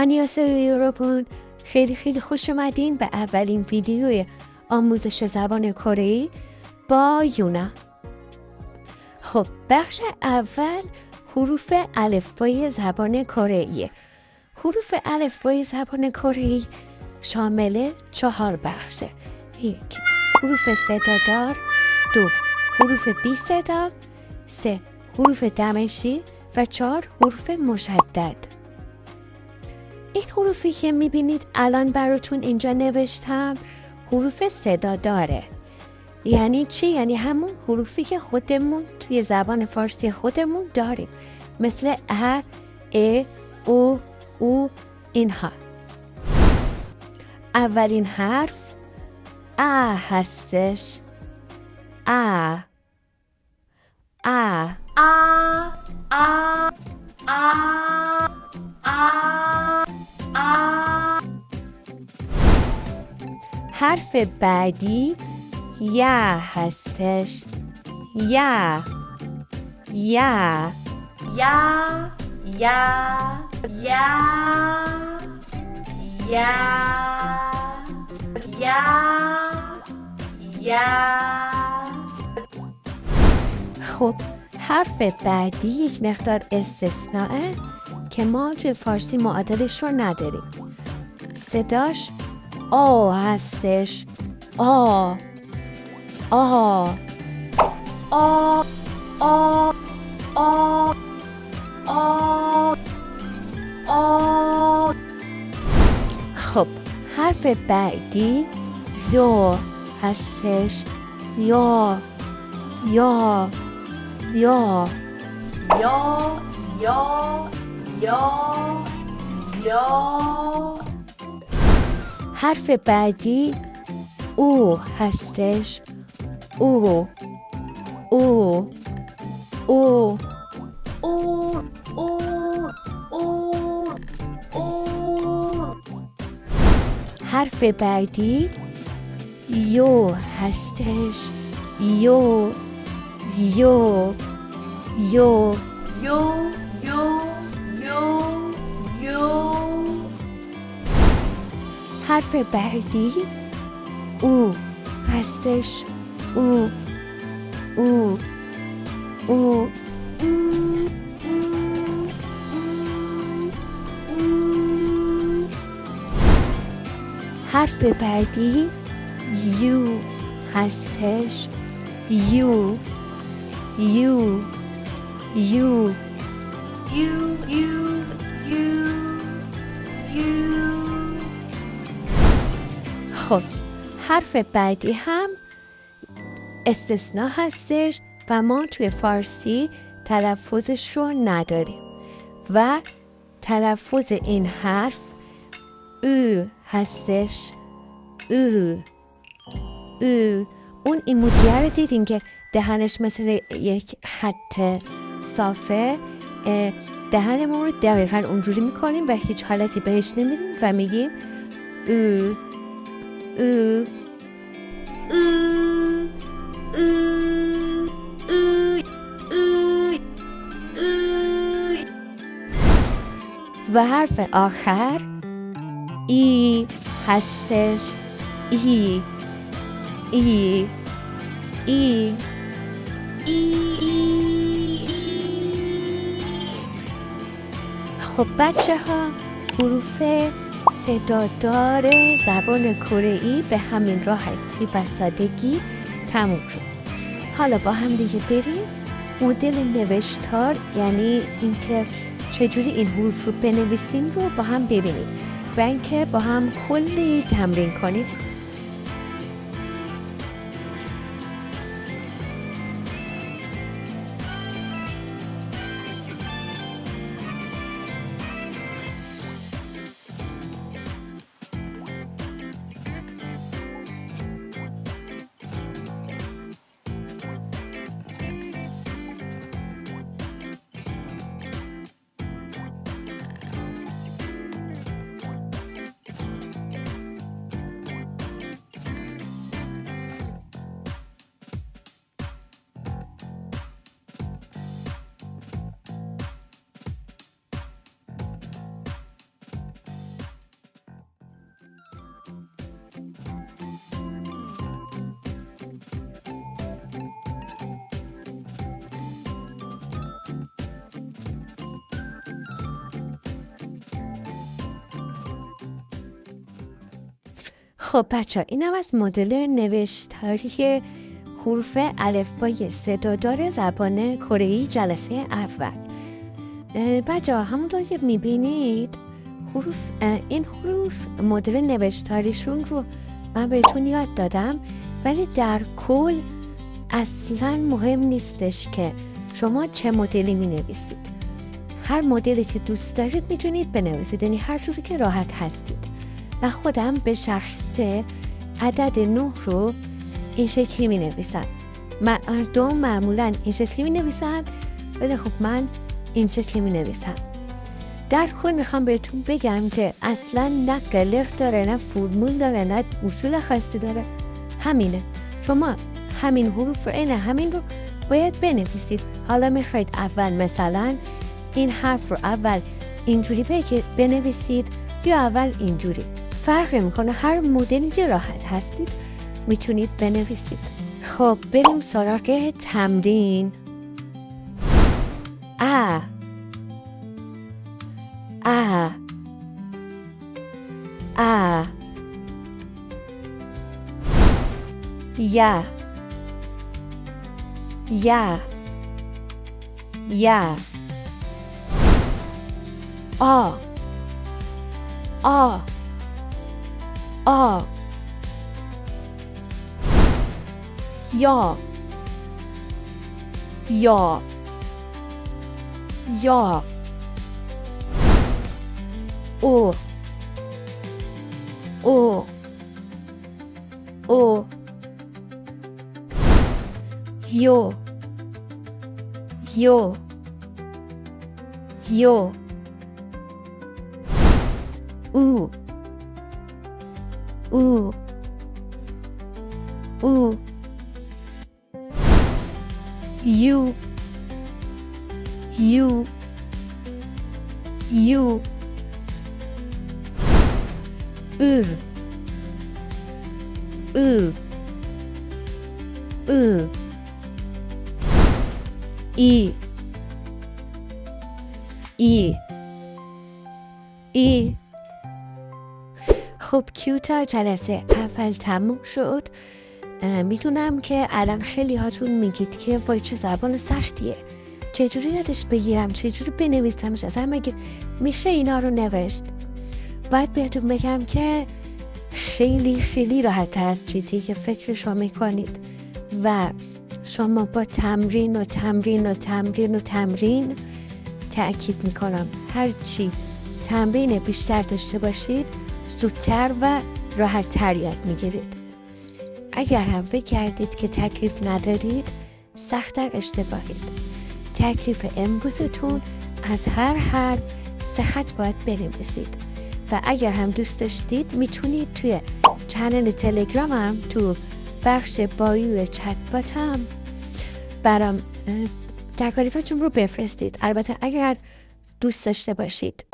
آنیاسه یوروپون، خیلی خوش اومدین به اولین ویدیوی آموزش زبان کره‌ای با یونا. خب بخش اول حروف الفبای زبان کره‌ای. حروف الفبای زبان کره‌ای شامل 4 بخشه. 1. حروف صدادار. 2. حروف بی صدا. 3. حروف دمشی و 4 حروف مشدد. این حروفی که میبینید الان براتون اینجا نوشتم حروف صدا داره. یعنی چی؟ یعنی همون حروفی که خودمون توی زبان فارسی خودمون داریم، مثل ا، او اینها. اولین حرف هستش. حرف بعدی یا هستش. یا خب حرف بعدی یک مقدار استثناءه که ما توی فارسی معادلش رو نداریم. صداش هستش. خب حرف بعدی یا هستش. یا حرف بعدی او هستش. او حرف بعدی یو هستش. یو حرف بعدی او هستش. او حرف بعدی یو هستش. یو خب حرف بعدی هم استثناء هستش و ما توی فارسی تلفظش رو نداریم و تلفظ این حرف او هستش. اون ایموجی رو دیدین که دهنش مثل یک خط صافه، دهنمون رو دقیقا اونجوری میکنیم و هیچ حالتی بهش نمیدیم و میگیم او. و حرف آخر ای هستش. خب بچه ها، حروف صدادار زبان کره‌ای به همین راحتی و سادگی تموم شد. حالا با هم دیگه بریم مدل نوشتار، یعنی اینکه چجوری این حروف رو بنویسیم رو با هم ببینیم و اینکه با هم کلی تمرین کنیم. خب بچه اینم از مدل نوشتاری حروف الفبای صدادار زبان کره‌ای جلسه اول. بچه همونطور که میبینید این حروف مدل نوشتاریشون رو من بهتون یاد دادم، ولی در کل اصلا مهم نیستش که شما چه مدلی می نویسید. هر مدلی که دوست دارید میتونید بنویسید، یعنی هر جوری که راحت هستید. من خودم به شخص عدد 9 رو این شکلی می نویسم. مردم معمولا این شکلی می نویسن، ولی خب من این شکلی می نویسم. در کل میخوام بهتون بگم که اصلا نه قلق داره، نه فرمول داره، نه اصول خاصی داره. همینه، شما همین حروف همین رو باید بنویسید. حالا میخواید اول مثلا این حرف رو اول اینجوری بنویسید یا اول اینجوری، فرق میکنه. هر مدلی که راحت هستید میتونید بنویسید. خب بریم سراغ تمرین. ا ا ا یا یا یا آ آ آ یا یا یا او او او یو یو یو او او او یو یو یو او او او ای ای ای. خب کیوتا جلسه اول تموم شد. میدونم که الان خیلی هاتون میگید که وای چه زبان سختیه، چجوری یادش بگیرم، چجوری بنویسمش، اصلا مگه میشه اینا رو نوشت؟ باید بهتون بگم که خیلی خیلی راحت تر از چیزی که فکرشو میکنید و شما با تمرین و تمرین و تمرین و تمرین، تأکید میکنم هرچی تمرین بیشتر داشته باشید زودتر و راحت تر یاد میگیرید. اگر هم فکر کردید که تکلیف ندارید سخت‌تر اشتباهید. تکلیف امروزتون از هر حرف 3 خط باید بنویسید و اگر هم دوست داشتید میتونید توی چنل تلگرامم تو بخش بایو چت باتم برام تکالیفتون رو بفرستید، البته اگر دوست داشته باشید.